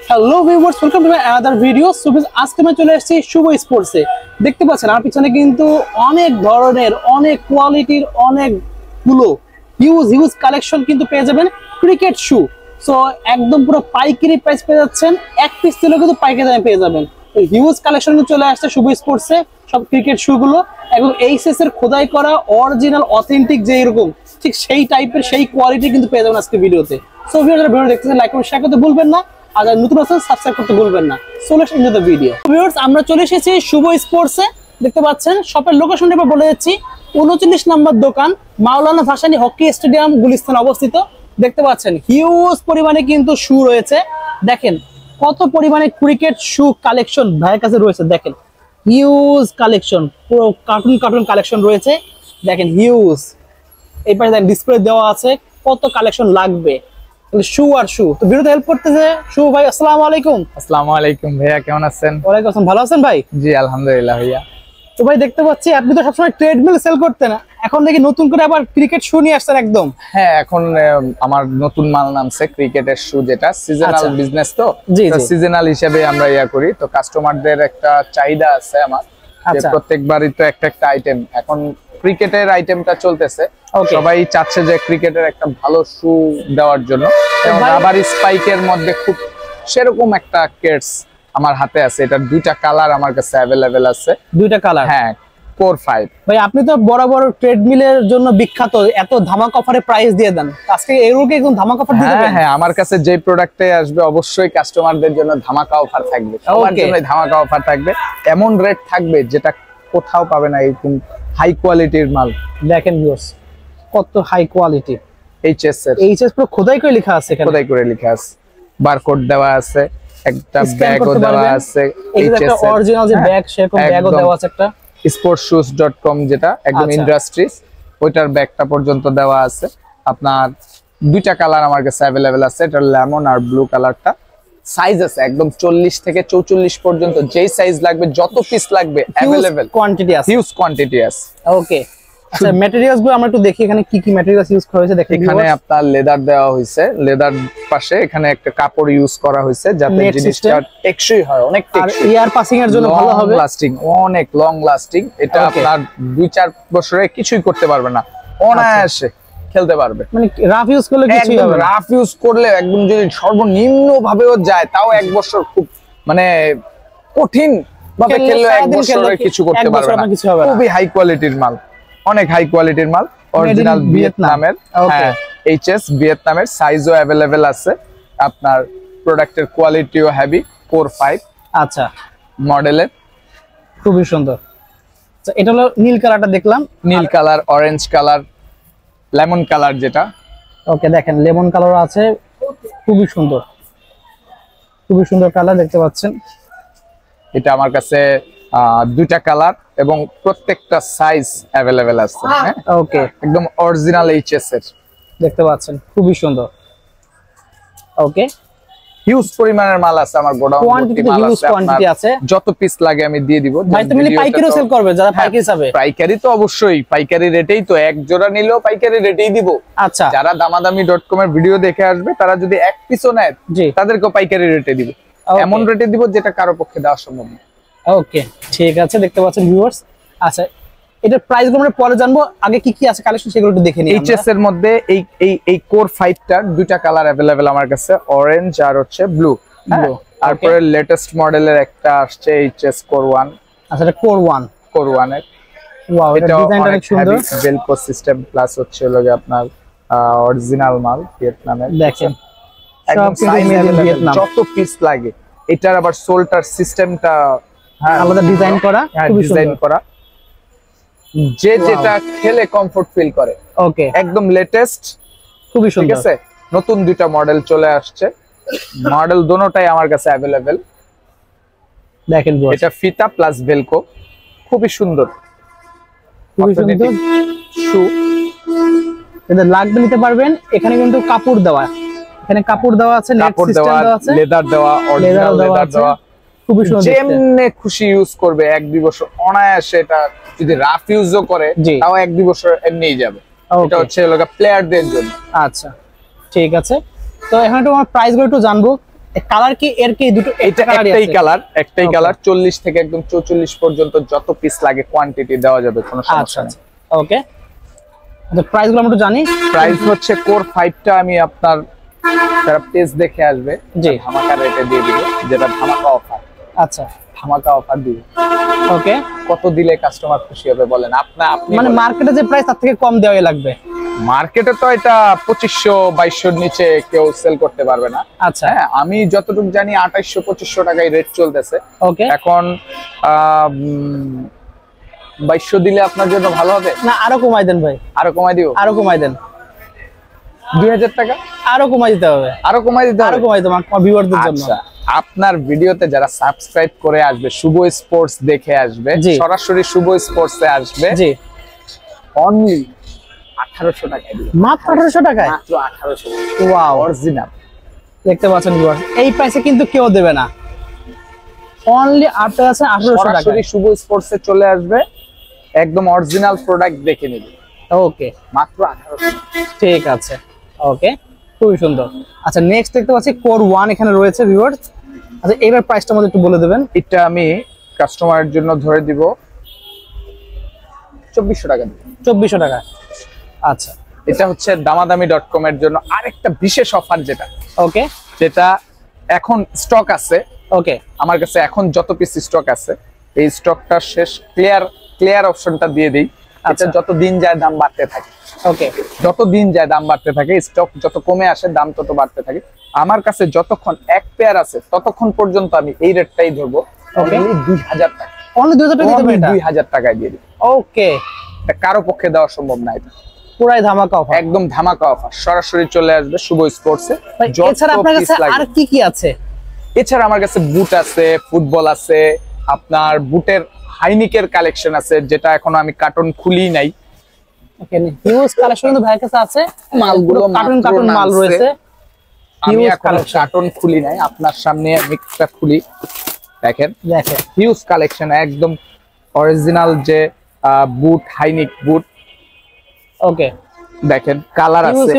Hello viewers, welcome to my another video. So আজকে আমি চলে এসেছি শুভ স্পোর্টসে। দেখতে পাচ্ছেন আমার পিছনে কিন্তু অনেক ধরনের, অনেক কোয়ালিটির, অনেকগুলো হিউজ কালেকশন কিন্তু পেয়ে যাবেন ক্রিকেট শু। সো একদম পুরো পাইকারি প্রাইস পেয়ে যাচ্ছেন, এক পিস দিলেও কিন্তু পাইকারি দামে পেয়ে যাবেন। তো হিউজ কালেকশন চলে আসছে শুভ স্পোর্টসে, সব ক্রিকেট শু গুলো এবং এইচএস এর খোদাই করা অরিজিনাল অথেন্টিক যে এরকম ঠিক সেই টাইপের সেই কোয়ালিটি কিন্তু পেয়ে যাবেন আজকে ভিডিওতে। সো ভিডিও দেখতেছেন, লাইক কমেন্ট শেয়ার করতে ভুলবেন না, আর নতুন আছেন সাবস্ক্রাইব করতে ভুলবেন না। So let's enjoy the video. Viewers, আমরা চলে এসেছি শুভ স্পোর্টসে। দেখতে পাচ্ছেন শপের লোকেশনটা এবার বলে যাচ্ছি, 39 নম্বর দোকান, মাওলানা ভাসানী হকি স্টেডিয়াম, গুলিস্তান অবস্থিত। দেখতে পাচ্ছেন হিউজ পরিমাণে কিন্তু শু রয়েছে। দেখেন কত পরিমাণে ক্রিকেট শু কালেকশন ভাইয়ের কাছে রয়েছে। দেখেন হিউজ কালেকশন, পুরো কার্টুন কালেকশন রয়েছে। দেখেন হিউজ, এই পাশে দেখেন ডিসপ্লে দেওয়া আছে কত কালেকশন লাগবে শু আর শু। তো ভিডিওতে হেল্প করতেছে শু ভাই। আসসালামু আলাইকুম। আসসালামু আলাইকুম ভাইয়া, কেমন আছেন? ওয়ালাইকুম আসসালাম, ভালো আছেন ভাই? জি আলহামদুলিল্লাহ ভাইয়া। তো ভাই দেখতে পাচ্ছি আপনি তো সবসময় ট্রেডমিল সেল করতেন, এখন দেখি নতুন করে আবার ক্রিকেট শু নিয়ে আসছেন একদম। হ্যাঁ, এখন আমার নতুন মাল নামছে ক্রিকেটের শু, যেটা সিজনাল বিজনেস। তো সিজনাল হিসেবে আমরা করি। তো কাস্টমারদের একটা চাহিদা আছে আমার, প্রত্যেকবারই তো একটা আইটেম, এখন ক্রিকেটের আইটেমটা চলতেছে। সবাই চাচ্ছে যে ক্রিকেটের একটা ভালো শু দেওয়ার জন্য। রাবার স্পাইকের মধ্যে খুব সেরকম একটা কেটস আমার হাতে আছে। এটার দুইটা কালার আমার কাছে अवेलेबल আছে। দুইটা কালার? হ্যাঁ, কোর 5। ভাই আপনি তো বড় ট্রেডমিলের জন্য বিখ্যাত, এত ধামাক অফারে প্রাইস দিয়ে দেন, আজকে এরকম একদম ধামাক অফার দিয়ে দেবেন? হ্যাঁ, আমার কাছে যে প্রোডাক্টে আসবে অবশ্যই কাস্টমারদের জন্য ধামাকা অফার থাকবে, সবার জন্য ধামাকা অফার থাকবে। এমন রেট থাকবে যেটা কোথাও পাবে না, এরকম হাই কোয়ালিটির মাল। দেখেন ভিউয়ার্স কত হাই কোয়ালিটি। এইচএস পুরো খোদাই করে লেখা আছে, খোদাই করে লেখা আছে, বারকোড দেওয়া আছে, একটা ব্যাগও দেওয়া আছে। একটা অরিজিনাল যে ব্যাগ, সেরকম ব্যাগও দেওয়া আছে। একটা sportshoes.com যেটা একদম ইন্ডাস্ট্রিজ, ওইটার ব্যাগটা পর্যন্ত দেওয়া আছে। আপনার দুইটা কালার আমার কাছে अवेलेबल আছে, এটা লেমন আর ব্লু কালারটা। সাইজ আছে একদম 40 থেকে 44 পর্যন্ত, যেই সাইজ লাগবে, যত পিস লাগবে अवेलेबल, কোয়ান্টিটি আছে, হিউজ কোয়ান্টিটি আছে। ওকে, আচ্ছা ম্যাটেরিয়ালস গুলো আমরা একটু দেখি এখানে কি কি ম্যাটেরিয়ালস ইউজ করা হয়েছে। দেখেন এখানে আপনার লেদার দেওয়া হয়েছে, লেদার পাশে এখানে একটা কাপড় ইউজ করা হয়েছে যাতে জিনিসটা টেকসই হয়, অনেক টেকসই, আর এয়ার পাসিং এর জন্য ভালো হবে, লাস্টিং, অনেক লং লাস্টিং। এটা আপনার 2-4 বছরে কিছুই করতে পারবে না, অনায়াসে খেলতে পারবে। মানে রাফ ইউজ করলে কিছুই হবে না, রাফ ইউজ করলে একদম যদি সর্বনিম্ন ভাবেও যায় তাও 1 বছর খুব মানে কঠিন ভাবে খেললে 1 বছরে কিছু করতে পারবে না। খুবই হাই কোয়ালিটির মাল, অনেক হাই কোয়ালিটির মাল, অরিজিনাল ভিয়েতনামের। হ্যাঁ, এইচএস ভিয়েতনামের, সাইজও अवेलेबल আছে। আপনার প্রোডাক্টের কোয়ালিটিও হেভি, কোর 5 আচ্ছা মডেলের, খুবই সুন্দর। আচ্ছা, এটা হলো নীল কালারটা দেখলাম, নীল colour, orange colour, lemon colour যেটা। ওকে, দেখেন লেমন কালার আছে, খুবই সুন্দর, খুবই সুন্দর কালার দেখতে পাচ্ছেন। এটা আমার কাছে দুইটা কালার এবং প্রত্যেকটা সাইজ अवेलेबल আছে। হ্যাঁ, ওকে, একদম অরিজিনাল এইচএস এর দেখতে পাচ্ছেন, খুবই সুন্দর। ওকে, হিউজ পরিমাণের মাল আছে আমার গোডাউনে, কোয়ান্টিটি আছে, যত পিস লাগে আমি দিয়ে দিব। ভাই তুমি পাইকারিও সেল করবে? যারা পাইকারি চাবে, পাইকারি তো অবশ্যই, পাইকারি রেটেই তো, এক জোড়া নিলেও পাইকারি রেটেই দিব। আচ্ছা, যারা দামাদামি.com এর ভিডিও দেখে আসবে, তারা যদি এক পিসও নেয় তাদেরকে পাইকারি রেটে দিব, এমন রেটে দিব যেটা কারো পক্ষে দেওয়া সম্ভব না। ওকে, ঠিক আছে, দেখতে পাচ্ছেন ভিউয়ার্স। আচ্ছা, এটা প্রাইস গুলো আমরা পরে জানবো, আগে কি কি আছে কালেকশন সেগুলো একটু দেখে নিই। এইচএস এর মধ্যে এই কোর 5 টার দুইটা কালার अवेलेबल আমার কাছে, অরেঞ্জ আর হচ্ছে ব্লু। তারপরে লেটেস্ট মডেলের একটা আসছে এইচএস কোর 1। আচ্ছা, এটা কোর 1 এর, ওয়াও, এটা ডিজাইনটা অনেক সুন্দর, বেলকো সিস্টেম প্লাস হচ্ছে লগে আপনার অরিজিনাল মাল ভিয়েতনামের। দেখেন সব ভিয়েতনাম, যত পিস লাগে। এটার আবার সোলটার সিস্টেমটা আলাদা ডিজাইন করা, খুবই ডিজাইন করা, যে যেটা খেলে কমফোর্ট ফিল করে। ওকে, একদম লেটেস্ট, খুবই সুন্দর। ঠিক আছে, নতুন দুইটা মডেল চলে আসছে, মডেল দুটোটাই আমার কাছে अवेलेबल। দেখেন এটা ফিতা প্লাস ভেলকো, খুবই সুন্দর, খুবই সুন্দর শু। এটা লাগবে নিতে পারবেন। এখানে কিন্তু কাপড় দেওয়া, এখানে কাপড় দেওয়া আছে, কাপড় দেওয়া আছে, লেদার দেওয়া, অরিজিনাল লেদার দেওয়া, খুবই সুন্দর, যেমনে খুশি ইউজ করবে 1-2 বছর অনায়াসে। এটা যদি রাফ ইউজও করে তাও 1-2 বছর এমনিই যাবে। এটা হচ্ছে প্লেয়ারদের জন্য। আচ্ছা, ঠিক আছে। তো এখন একটু আমরা প্রাইস গুলো একটু জানবো। কালার কি এর কি দুটো? একটাই কালার 40 থেকে একদম 44 পর্যন্ত যত পিস লাগে কোয়ান্টিটি দেওয়া যাবে, কোনো সমস্যা নেই। ওকে, আচ্ছা প্রাইস গুলো আমরা একটু জানি। প্রাইস হচ্ছে কোর 5টা আমি আপনার যারা পেজ দেখে আসবে জি ধামাকা রেটে দিয়ে দিব, যেটা ধামাকা অফার। আচ্ছা ধামাকা অফার দিব। ওকে, কত দিলে কাস্টমার খুশি হবে বলেন? আপনি মানে মার্কেটে যে প্রাইস তার থেকে কম দেওয়াই লাগবে। মার্কেটে তো এটা 2500-2200 নিচে কেউ সেল করতে পারবে না। আচ্ছা হ্যাঁ, আমি যতটুকু জানি 2800-2500 টাকায় রেট চলতেছে। ওকে, এখন 2200 দিলে আপনার জন্য ভালো হবে না? আরো কমাই দেন ভাই, আরো কমাই দিব, আরো কমাই দেন। 2000 টাকা আরো কমাই দিতে হবে, আরো কমাই দিতে হবে, আরো কমাই দেব আমার ভিউয়ারদের জন্য। আচ্ছা, আপনার ভিডিওতে যারা সাবস্ক্রাইব করে আসবে, শুভ স্পোর্টস দেখে আসবে, সরাসরি শুভ স্পোর্টসে আসবে, জি অনলি 1800 টাকায় দিব। মাত্র 1800 টাকায়? মাত্র 1800। Wow, original. দেখতে পাচ্ছেন ভিউয়ার, এই প্রাইসে কিন্তু কেউ দেবে না। অনলি আপনার কাছে 1800 টাকা। সরাসরি শুভ স্পোর্টসে চলে আসবে, একদম অরিজিনাল প্রোডাক্ট দেখে নেবে। ওকে, মাত্র 1800। ঠিক আছে, ওকে, খুবই সুন্দর। আচ্ছা নেক্সট দেখতে পাচ্ছি কোর 1 এখানে রয়েছে ভিউয়ার্স। আচ্ছা এটার প্রাইসটা আমাদের একটু বলে দেবেন। এটা আমি কাস্টমারের জন্য ধরে দিব 2400 টাকা। 2400 টাকা। আচ্ছা, এটা হচ্ছে দামাদামি.com এর জন্য আরেকটা বিশেষ অফার, যেটা এখন স্টক আছে। ওকে, আমার কাছে এখন যত পিস স্টক আছে, এই স্টকটা শেষ, ক্লিয়ার অপশনটা দিয়ে দেই। আচ্ছা, যত দিন যায় দাম বাড়তে থাকে। ওকে, যত দিন যায় দাম বাড়তে থাকে, স্টক যত কমে আসে দাম তত বাড়তে থাকে। আমার কাছে যতক্ষণ এক পেয়ার আছে ততক্ষণ পর্যন্ত আমি এই রেটটাই ধরবো, অনলি 2000 টাকা। অনলি 2000 টাকা দিবেন? 2000 টাকায় দিয়ে দিই। ওকে, এটা কারো পক্ষে দেওয়া সম্ভব না, এটা পুরাই ধামাকা অফার, একদম ধামাকা অফার। সরাসরি চলে আসবে শুভ স্পোর্টসে। এছাড়া আপনার কাছে আর কি কি আছে? এছাড়া আমার কাছে বুট আছে, ফুটবল আছে, আপনার বুটের হাইনিকের কালেকশন আছে, যেটা এখনো আমি কার্টন খুলি নাই। ওকে, হিউজ কালেকশন কিন্তু ভাইয়ের কাছে আছে, মালগুলো কার্টন মাল রয়েছে। আমি এখন কার্টন খুলি নাই, আপনার সামনে একটা খুলি, দেখেন হিউজ কালেকশন, একদম অরিজিনাল যে বুট, হাইনিক বুট। ওকে, দেখেন কালার আছে,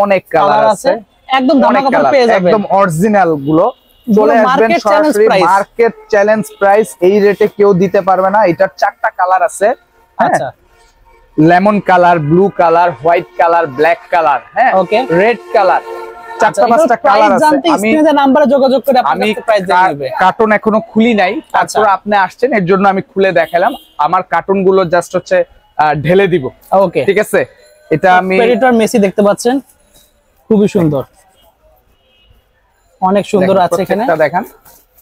অনেক কালার আছে, একদম ধামাকা পেয়ে যাবেন, একদম অরিজিনাল গুলো। চলে আসবেন সরাসরি, মার্কেট চ্যালেঞ্জ প্রাইস, এই রেটে কেউ দিতে পারবে না। এটার 4টা কালার আছে। আচ্ছা, lemon colour, blue colour, white colour, black colour, হ্যাঁ ওকে, রেড কালার, 4টা-5টা কালার আছে। আমি নাম্বারে যোগাযোগ করে আপনাদের প্রাইস জানাবে। কার্টন এখনো খুলি নাই, তারপর আপনি আসছেন এর জন্য আমি খুলে দেখালাম। আমার কার্টন গুলো জাস্ট হচ্ছে ঢেলে দিব। ওকে, ঠিক আছে। এটা আমি প্রেডিটর মেসি দেখতে পাচ্ছেন, খুবই সুন্দর, অনেক সুন্দর আছে। এখানে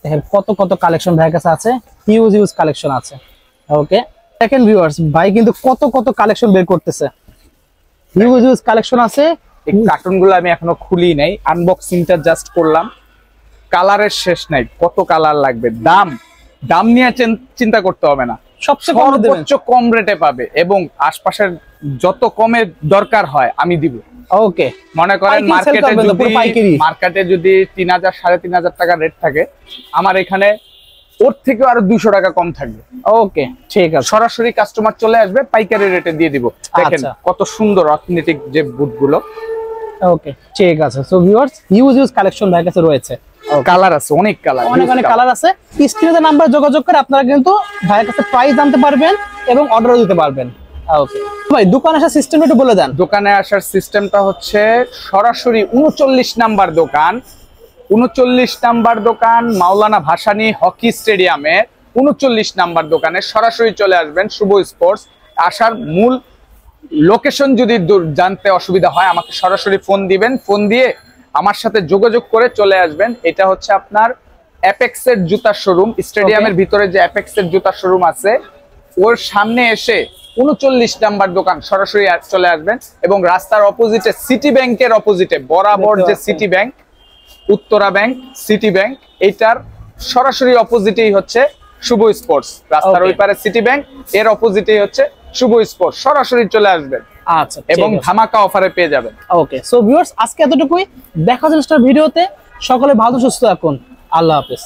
দেখেন কত কালেকশন ভাইয়ের কাছে আছে, হিউজ কালেকশন আছে। ওকে, দেখেন ভিউয়ার্স, ভাই কিন্তু কত কালেকশন বের করতেছে, হিউজ কালেকশন আছে। এই কার্টুনগুলো আমি এখনো খুলি নাই, আনবক্সিংটা জাস্ট করলাম। কালারের শেষ নাই, কত কালার লাগবে। দাম নিয়ে চিন্তা করতে হবে না, সর্বোচ্চ কম রেটে পাবে, এবং আশপাশের যত কমে দরকার হয় আমি দিব। ওকে, মনে করেন মার্কেটে যদি 3000 3500 টাকা রেট থাকে, আমার এখানে ওর থেকে আরো 200 টাকা কম থাকবে। ওকে, ঠিক আছে, সরাসরি কাস্টমার চলে আসবে, পাইকারি রেটে দিয়ে দিব। দেখেন কত সুন্দর অথেন্টিক যে বুটগুলো। ওকে, ঠিক আছে। সো ভিউয়ার্স, হিউজ কালেকশন ভাইয়ের কাছে রয়েছে, কালার আছে, অনেক কালার আছে। স্ক্রিনে নাম্বার যোগাযোগ করে আপনারা কিন্তু ভাইয়ের কাছে প্রাইস জানতে পারবেন এবং অর্ডারও দিতে পারবেন। ওকে ভাই, দোকানে আসার সিস্টেম একটু বলে দেন। দোকানে আসার সিস্টেমটা হচ্ছে সরাসরি 39 নাম্বার দোকান, 39 নাম্বার দোকান মাওলানা ভাসানী হকি স্টেডিয়ামে 39 নাম্বার দোকানে সরাসরি চলে আসবেন শুভ স্পোর্টস। আসার মূল লোকেশন যদি জানতে অসুবিধা হয়, আমাকে সরাসরি ফোন দিবেন, ফোন দিয়ে আমার সাথে যোগাযোগ করে চলে আসবেন। এটা হচ্ছে আপনার অ্যাপেক্সের জুতার শোরুম, স্টেডিয়ামের ভিতরে যে অ্যাপেক্সের জুতার শোরুম আছে ওর সামনে এসে 39 নাম্বার দোকান সরাসরি চলে আসবেন। এবং রাস্তার অপোজিটে সিটি ব্যাংকের অপোজিটে বরাবর যে city bank, Uttara bank, city bank, এইটার সরাসরি অপোজিটেই হচ্ছে শুভ স্পোর্টস। রাস্তার ওই পারে সিটি ব্যাংক, এর অপোজিটেই হচ্ছে শুভ স্পোর্টস। সরাসরি চলে আসবেন, আচ্ছা, এবং ধামাকা অফারে পেয়ে যাবেন। ওকে, সো ভিউয়ার্স, আজকে এতটুকুই। দেখা যাচ্ছে ভিডিওতে। সকলে ভালো সুস্থ থাকুন, আল্লাহ হাফেজ।